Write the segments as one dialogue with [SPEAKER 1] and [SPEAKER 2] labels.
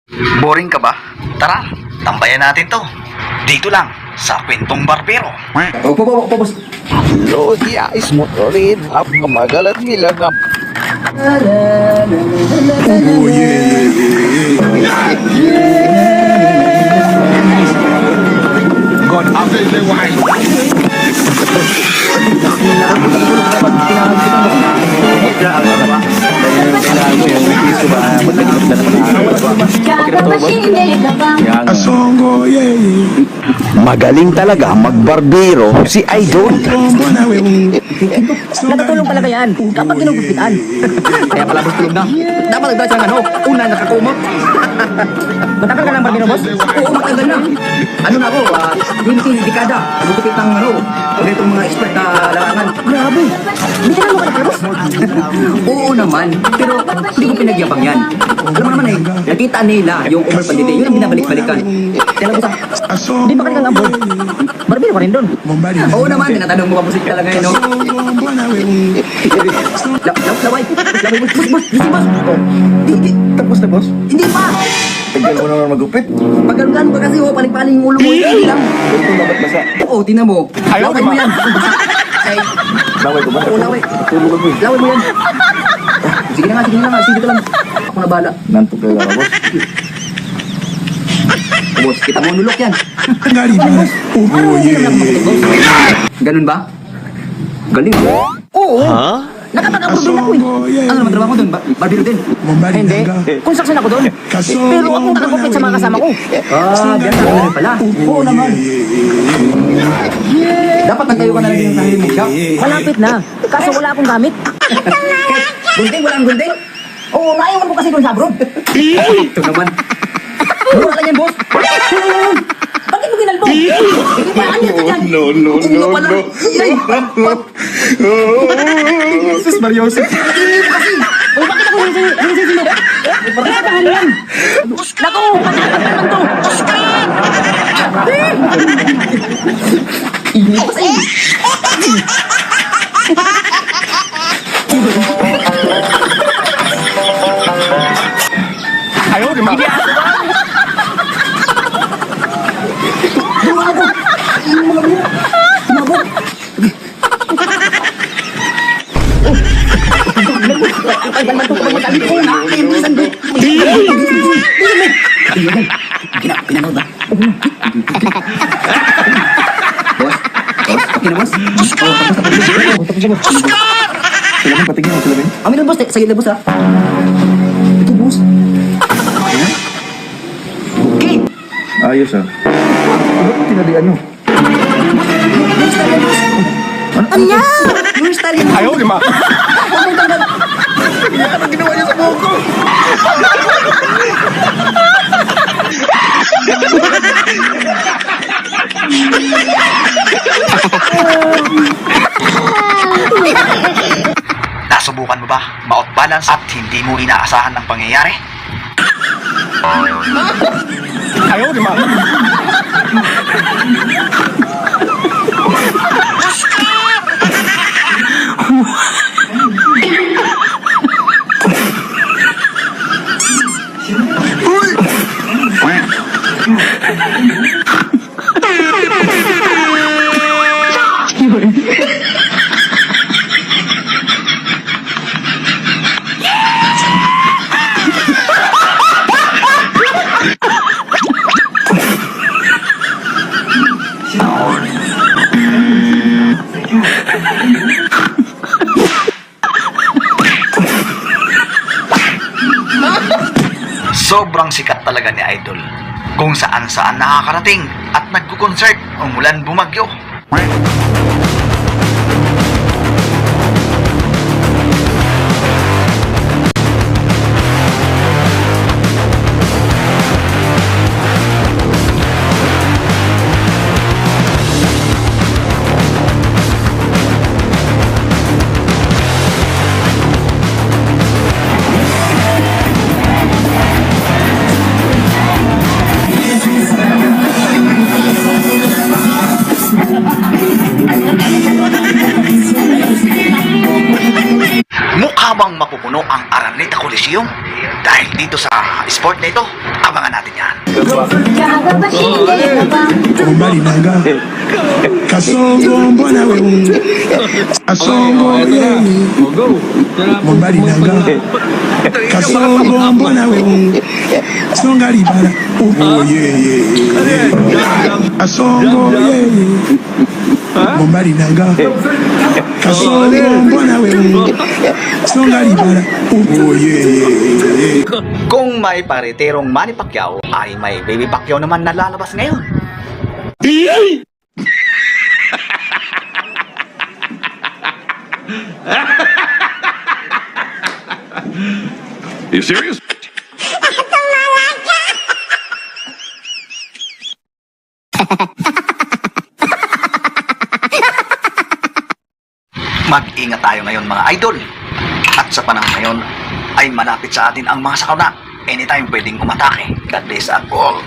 [SPEAKER 1] Boring ka ba? Tara, tambayan natin to. Dito lang, sa Kwentong Barbero.
[SPEAKER 2] Opo, boss.
[SPEAKER 3] Lodi ais motorin ang magalat nila nga.
[SPEAKER 2] God, after the wine.
[SPEAKER 3] Magaling talaga magbarbero si Idol.
[SPEAKER 4] Nakatulong talaga yan kapag ginugupitan.
[SPEAKER 2] Kaya pala boss tulog na. Dapat nagdala siyang una nakakumot.
[SPEAKER 4] Matagal ka ng barbero, boss?
[SPEAKER 2] Oo, matagal na. Ano na ako, 20 dekada. Gugupit ng ganitong mga expert na larangan.
[SPEAKER 4] Grabe. Hindi ka na mo ka boss?
[SPEAKER 2] Oo naman, pero hindi ko pinagyabang yan. Alam mo naman nakita nila yung Omar Pandite, yun ang binabalik-balikan. Kaya boss,
[SPEAKER 4] Hindi pa ka nang ambol. Barbero pa rin doon.
[SPEAKER 2] oo naman, tinatanong mo pa musik talaga yun, no? Laway, boss, Di,
[SPEAKER 3] Tapos na boss,
[SPEAKER 2] hindi pa!
[SPEAKER 3] tagal mo naman magupit.
[SPEAKER 2] Pagkalugan pa kasi, paling-paling yung ulo mo, yun lang.
[SPEAKER 3] Ito dapat basa.
[SPEAKER 2] Oo, tinan mo. Laway mo yan. Ay,
[SPEAKER 3] Laway ko ba?
[SPEAKER 2] oo, laway.
[SPEAKER 3] Tulog ako eh.
[SPEAKER 2] Laway mo yan. Sige na nga, sige ka lang. Ako na bahala.
[SPEAKER 3] Nantok talaga ka boss.
[SPEAKER 2] Boss, kita mo nulok yan. Ganun ba? Galing.
[SPEAKER 4] Oo. Nakapag-ambol din ako eh.
[SPEAKER 2] Ano naman trabaho mo doon? Barbero din?
[SPEAKER 4] Hindi. Construction ako doon. Pero ako nakagupit sa mga kasama ko.
[SPEAKER 2] Diyan na rin pala. Oo naman. Dapat nagtayo ka na lang din ng sarili mo shop.
[SPEAKER 4] Malapit na. Kaso wala akong gamit.
[SPEAKER 2] Gunding, walang gunding.
[SPEAKER 4] Oo, naiwan ko kasi doon sa abroad.
[SPEAKER 2] Ito naman. Mura lang yan, boss.
[SPEAKER 4] Bakit mo ginalbo? Hindi pa, ano ka dyan?
[SPEAKER 2] Oo pala. Ay,
[SPEAKER 3] Sus Marioso.
[SPEAKER 2] hindi mo kasi.
[SPEAKER 4] O bakit ako sinisino? Pagkakahan yan. Naku, pagkakahan naman to.
[SPEAKER 2] Hindi mo kasi.
[SPEAKER 3] Ayaw, di ma.
[SPEAKER 2] Pinanood ba? Boss? Okay na, boss? Tapos na, boss.
[SPEAKER 3] Sila mo, patingin mo sila ba?
[SPEAKER 2] Amin na, boss. Sige na, boss, ha? Ito, boss. Okay.
[SPEAKER 3] Ayos ah. Ano tinalian nyo?
[SPEAKER 2] Yung style yan, boss.
[SPEAKER 4] Anya!
[SPEAKER 2] Yung style yan.
[SPEAKER 3] Ayaw, di ma.
[SPEAKER 2] Ano ginawa niya sa buhok ko?
[SPEAKER 1] Nasubukan mo ba ma-out balance at hindi mo inaasahan ang pangyayari?
[SPEAKER 3] Ayaw, di ma.
[SPEAKER 1] Sobrang sikat talaga ni Idol. Kung saan-saan nakakarating at nagko-concert umulan bumagyo. Mukha bang mapupuno ang Araneta Coliseum? Dahil dito sa sport na ito, aba, Abangan natin yan.
[SPEAKER 5] Kumbali nanga kasongo mbona wewe kasongo yeye kumbali nanga kasongo mbona wewe songa libala upo yeye kasongo yeye kumbali nanga kasongo mbona wewe songa libala upo yeye.
[SPEAKER 1] Kung may pareterong Manny Pacquiao, ay may Baby Pacquiao naman na lalabas ngayon.
[SPEAKER 6] You serious?
[SPEAKER 1] Mag-ingat tayo ngayon mga idol. At sa panahon ngayon, ay malapit sa atin ang mga sakuna. Anytime pwedeng umatake. God bless us all.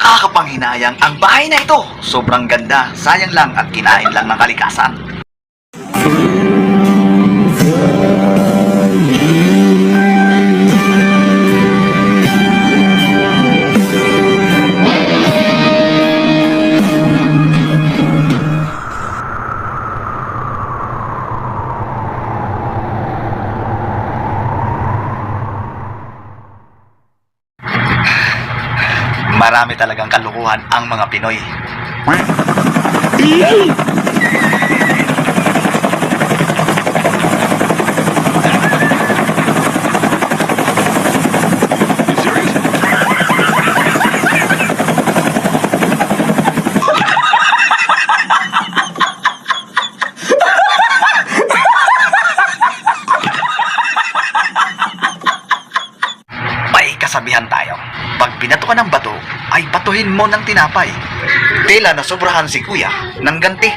[SPEAKER 1] Nakakapanghinayang ang bahay na ito. Sobrang ganda. Sayang lang at kinain lang ng kalikasan. Marami talagang kalukuhan ang mga Pinoy.
[SPEAKER 6] You serious?
[SPEAKER 1] May kasabihan tayo. Pag binato ka ng bato, ay batuhin mo ng tinapay. Tila na sobrahan si kuya ng ganti.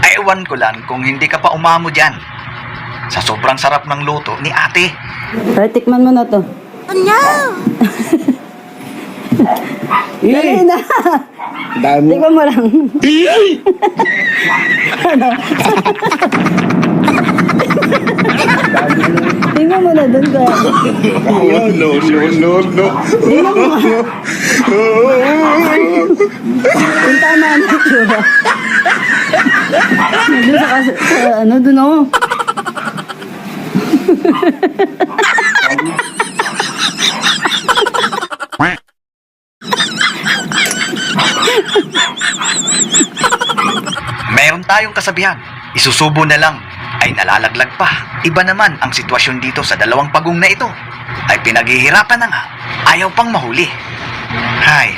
[SPEAKER 1] Ay, ewan ko lang kung hindi ka pa umamo dyan. Sa sobrang sarap ng luto ni ate.
[SPEAKER 4] Pero tikman mo na to. Dali na.
[SPEAKER 3] Dami.
[SPEAKER 4] Tikman mo lang. Ano? Tingnan mo na dun ka.
[SPEAKER 5] No.
[SPEAKER 4] Tingnan mo nga. Yung tama na ito. Nandun ano dun ako.
[SPEAKER 1] Meron tayong kasabihan, isusubo na lang ay nalalaglag pa. Iba naman ang sitwasyon dito sa dalawang pagong na ito. Ay pinaghihirapan na nga, ayaw pang mahuli. Hay,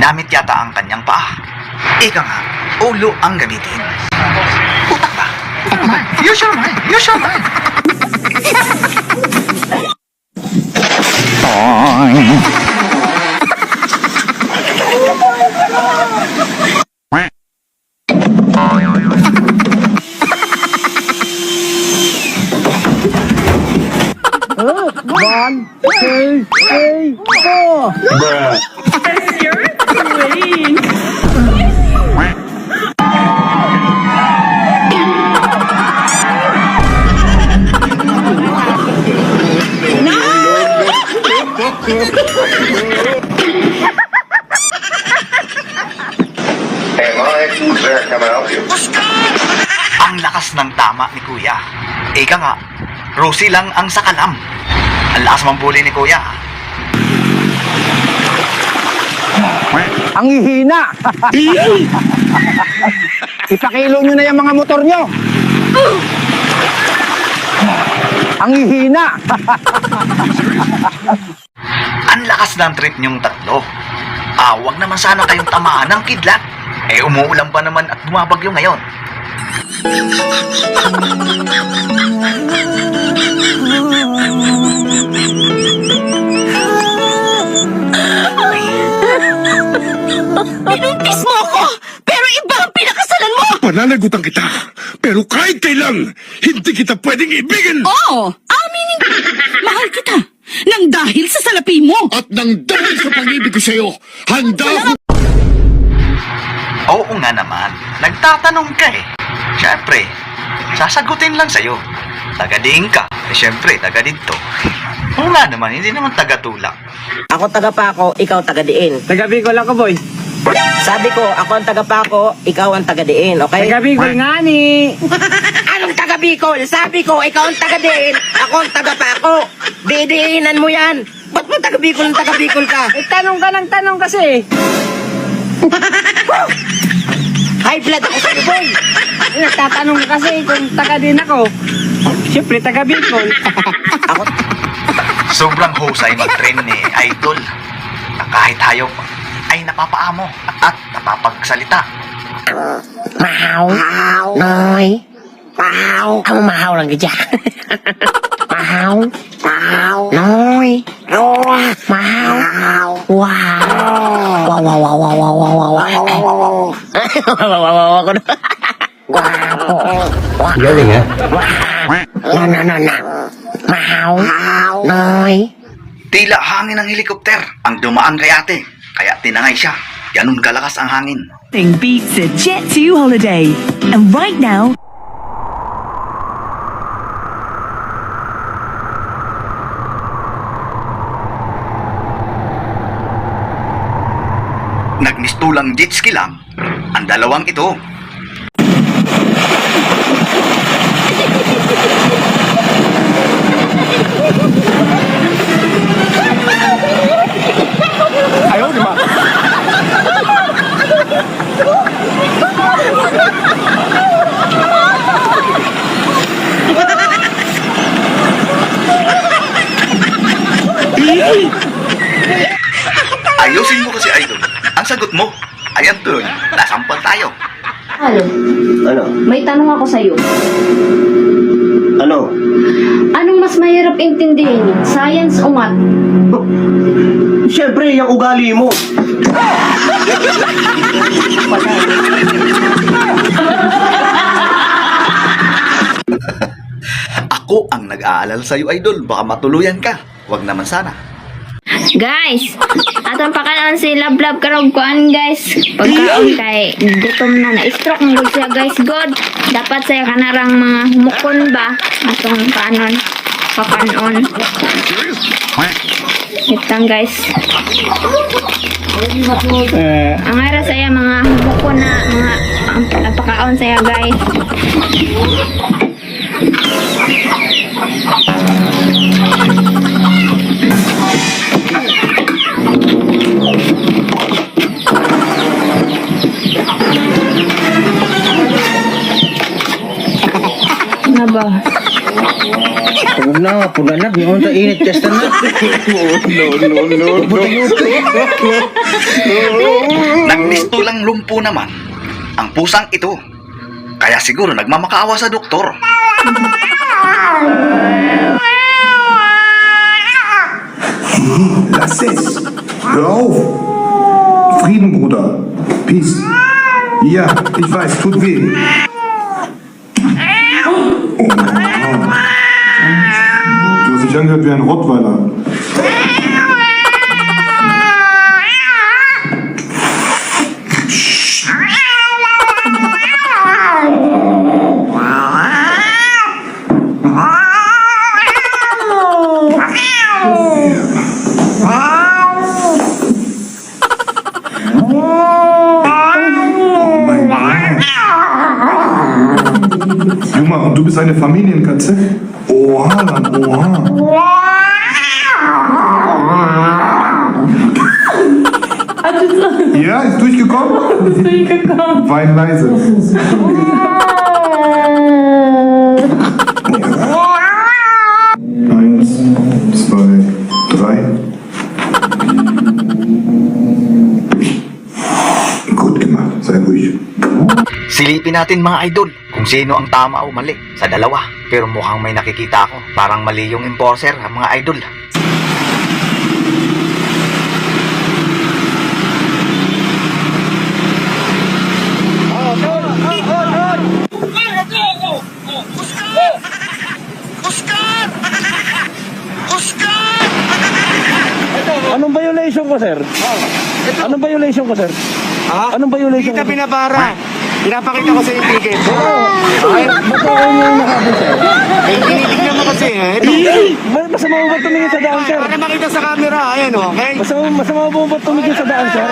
[SPEAKER 1] Ginamit yata ang kanyang paa. Ika nga, ulo ang gamitin. Utak ba? Use your mind. Use your mind. Ang lakas ng tama ni Kuya. Ika nga, Rosie lang ang sakalam. Ang lakas mambuli ni Kuya.
[SPEAKER 3] Ang hihina! Ipakilo nyo na yung mga motor nyo! Ang hihina!
[SPEAKER 1] Ang lakas ng trip niyong tatlo. Wag naman sana kayong tamaan ng kidlat. Umuulan pa naman at bumabagyo ngayon.
[SPEAKER 4] Pinuntis mo ako! Pero iba ang pinakasalan mo!
[SPEAKER 5] Pananagutan kita, pero kahit kailan, hindi kita pwedeng ibigin!
[SPEAKER 4] Oo! Aminin ko! Mahal kita! Nang dahil sa salapi mo!
[SPEAKER 5] At nang dahil sa pag-ibig ko sa'yo, handa ako...
[SPEAKER 1] Oo nga naman, nagtatanong ka eh. Siyempre, sasagutin lang sa'yo. Taga-diin ka. Siyempre, taga-dito. Oo nga naman, hindi naman taga-tulak.
[SPEAKER 7] Ako taga Paco, ikaw taga Diin.
[SPEAKER 3] Taga Bicol ako, boy.
[SPEAKER 7] Sabi ko, ako ang taga Paco, ikaw ang taga Diin, okay?
[SPEAKER 3] Taga Bicol nga ni.
[SPEAKER 7] Anong taga Bicol? Sabi ko, ikaw ang taga Diin, ako ang taga Paco. Didiinan mo yan. Ba't mo taga Bicol ang taga Bicol ka?
[SPEAKER 3] Tanong ka ng tanong kasi.
[SPEAKER 7] High blood ako sa'yo, boy.
[SPEAKER 3] Nagtatanong ka kasi kung taga din ako. Siyempre, taga Bicol.
[SPEAKER 7] Ako,
[SPEAKER 1] Sobrang husay mag-train ni Idol. Na kahit hayop ay napapaamo at napapagsalita.
[SPEAKER 7] mahaw. Noy. Mahaw. Kamu mahaw lang ka dyan. Mahaw. Noy. Mahaw. Wow. Wow.
[SPEAKER 3] Galing, ha?
[SPEAKER 7] No. Mahaw. Noy.
[SPEAKER 1] Tila hangin ng helikopter ang dumaan kay ate. Kaya tinangay siya. Ganun kalakas ang hangin.
[SPEAKER 8] Nothing beats a Jet2 holiday. And right now,
[SPEAKER 1] Nagmistulang jet ski lang ang dalawang ito.
[SPEAKER 3] Ayaw, di ba?
[SPEAKER 1] Ayusin mo kasi, Idol. Ang sagot mo, ayan tuloy, nasampal tayo.
[SPEAKER 9] Ano? May tanong ako sa'yo.
[SPEAKER 5] Ano?
[SPEAKER 9] Anong mas mahirap intindihin? Science o math?
[SPEAKER 3] Siyempre, yung ugali mo.
[SPEAKER 1] Ako ang nag-aalala sa'yo, Idol. Baka matuluyan ka. Wag naman sana.
[SPEAKER 9] Guys, atong pakaon si Lablab karong kuan guys. Pagkaon kay gutom na na-stroke ng good siya guys. God, dapat saya kanarang mga humukon ba? Atong kanon, kakanon. Itang guys. Ang ara saya mga humukon na mga ang pakaon saya guys. Ano ba?
[SPEAKER 3] Huwag na, pula na. Yung sa init, testa na.
[SPEAKER 1] Nagmistulang lumpo naman ang pusang ito. Kaya siguro nagmamakaawa sa doktor.
[SPEAKER 5] Lass es! Hör auf! Frieden, Bruder! Peace! Ja, ich weiß, tut weh. Oh Mann. Du hast dich angehört wie ein Rottweiler. Junge, und du bist eine Familienkatze? Oha, Mann, oha. Ja, ist durchgekommen? Ist durchgekommen. Wein leise. Eins, zwei, drei. Gut gemacht, sei ruhig.
[SPEAKER 1] Silipin natin mga idol kung sino ang tama o mali sa dalawa. Pero mukhang may nakikita ako. Parang mali yung enforcer, mga idol.
[SPEAKER 3] Anong violation ko, sir? Anong violation ko, sir?
[SPEAKER 7] Ha?
[SPEAKER 3] Anong violation
[SPEAKER 7] Kita
[SPEAKER 3] ko?
[SPEAKER 7] pinapara. Pinapakita ko sa yung ticket.
[SPEAKER 3] Ay, ba't ako yung nakabi, sir?
[SPEAKER 7] Eh, tinitignan mo kasi eh. Ito.
[SPEAKER 3] Masama mo ba tumingin sa daan, sir?
[SPEAKER 7] Para makita sa camera. Ayan o, okay?
[SPEAKER 3] Masama mo ba tumingin sa daan, sir?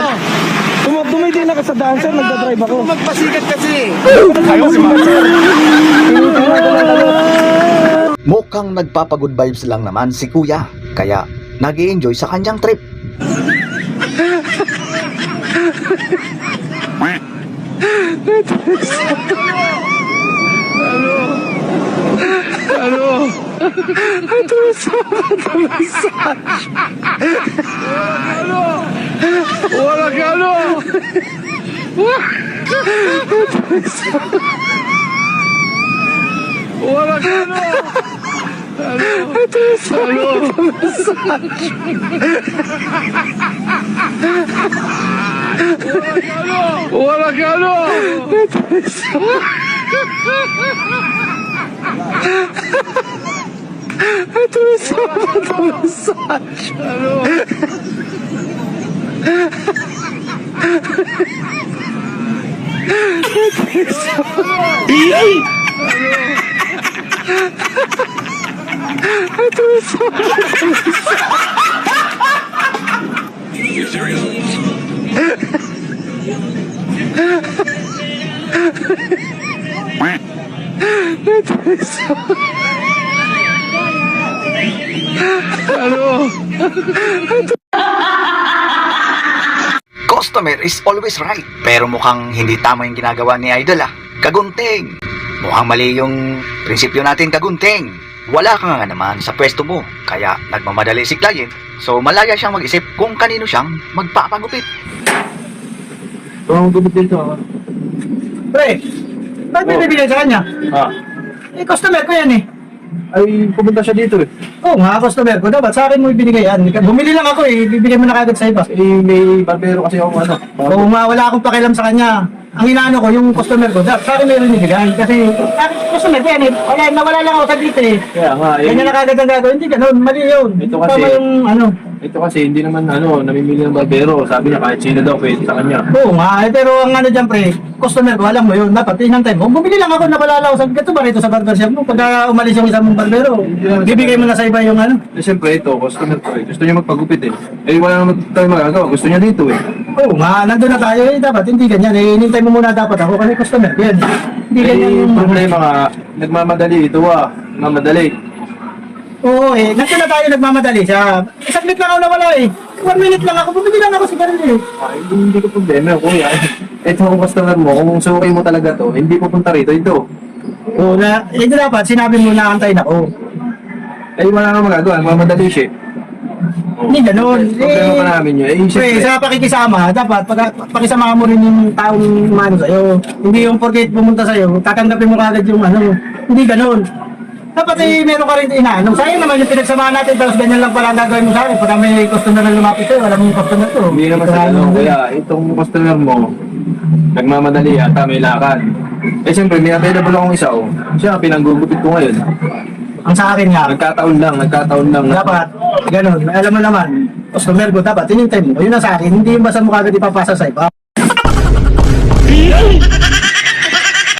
[SPEAKER 3] Dumidin ako sa daan, sir. Nagdadrive ako.
[SPEAKER 7] Magpasikat kasi.
[SPEAKER 1] Mukhang nagpapagood vibes lang naman si kuya. Kaya nag-i-enjoy sa kanyang trip.
[SPEAKER 6] You serious?
[SPEAKER 1] Customer is always right. Pero mukhang hindi tama yung ginagawa ni Idol Kagunting. Mukhang mali yung prinsipyo natin, Kagunting. Wala ka nga naman sa pwesto mo. Kaya nagmamadali si client. So malaya siyang mag-isip kung kanino siyang magpapagupit.
[SPEAKER 3] Ang gubit dito ako.
[SPEAKER 4] Pre, bakit may bibigyan sa kanya? Eh, customer ko yan eh.
[SPEAKER 3] Ay, pumunta siya dito eh.
[SPEAKER 4] Oo nga, customer ko. Dapat sa akin mo ibinigay yan. Bumili lang ako eh. Bibigyan mo na kagad sa iba.
[SPEAKER 3] May barbero kasi ako ano.
[SPEAKER 4] Oo nga, wala akong pakialam sa kanya. Ang inaano ko, yung customer ko, dapat sa akin meron ibigay. Kasi, customer ko yan eh. Nawala lang ako sa dito eh.
[SPEAKER 3] Kaya nga,
[SPEAKER 4] Ganyan na kagad ang gagawin. Hindi ganun, mali yun.
[SPEAKER 3] Ito kasi-
[SPEAKER 4] Tama yung ano.
[SPEAKER 3] ito kasi hindi naman namimili ng barbero. Sabi niya kahit sino daw pwede sa kanya.
[SPEAKER 4] Oo nga, pero ang ano dyan pre, customer ko, alam mo yun, dapat inantay mo. Bumili lang ako, nawala lang ako. Sabi ka ba rito sa barbershop mo? Pagka umalis yung isang barbero, bibigay mo na sa iba yung ano.
[SPEAKER 3] Eh siyempre ito, customer ko eh. Gusto niya magpagupit eh. Eh wala naman tayo magagawa. Gusto niya dito eh.
[SPEAKER 4] Oo nga, nandun na tayo eh, dapat hindi ganyan eh. Hinintay mo muna dapat ako kasi customer ko yan. Hindi ganyan
[SPEAKER 3] Eh,
[SPEAKER 4] yung...
[SPEAKER 3] problema nga, nagmamadali ito nagmamadali.
[SPEAKER 4] Oo eh, nandun na tayo nagmamadali siya. Saglit lang ako nawala eh. 1 minute lang ako, bumili lang ako sa ganun eh.
[SPEAKER 3] Ay, hindi ko problema, kuya. Ito ang customer mo, kung suki mo talaga to, hindi pupunta rito ito.
[SPEAKER 4] Oo, hindi dapat, sinabi mo na antayin ako.
[SPEAKER 10] Eh, wala nang magagawa. Mamadali siya.
[SPEAKER 4] Hindi ganun.
[SPEAKER 10] Problema pa namin yun. Eh,
[SPEAKER 4] Pre, sa pakikisama, dapat pakisama mo rin yung taong umano sa'yo. Hindi yung porket pumunta sa'yo, tatanggapin mo kagad yung ano. Hindi ganun. Dapat meron ka rin inaanong. Sayang naman yung pinagsamahan natin, tapos ganyan lang pala ang gagawin mo sa akin. Pag may customer na lumapit sa'yo, wala mong customer to.
[SPEAKER 10] Hindi naman sa ano. Kaya itong customer mo, nagmamadali yata, may lakad. Eh, siyempre, may available akong isa, oh. Siya, pinanggugupit ko ngayon.
[SPEAKER 4] Ang sa akin nga,
[SPEAKER 10] Nagkataon lang.
[SPEAKER 4] dapat, ganun. Alam mo naman, customer ko, dapat tinintay mo. Yun ang sa akin, hindi yung basta mo kagad ipapasa sa iba.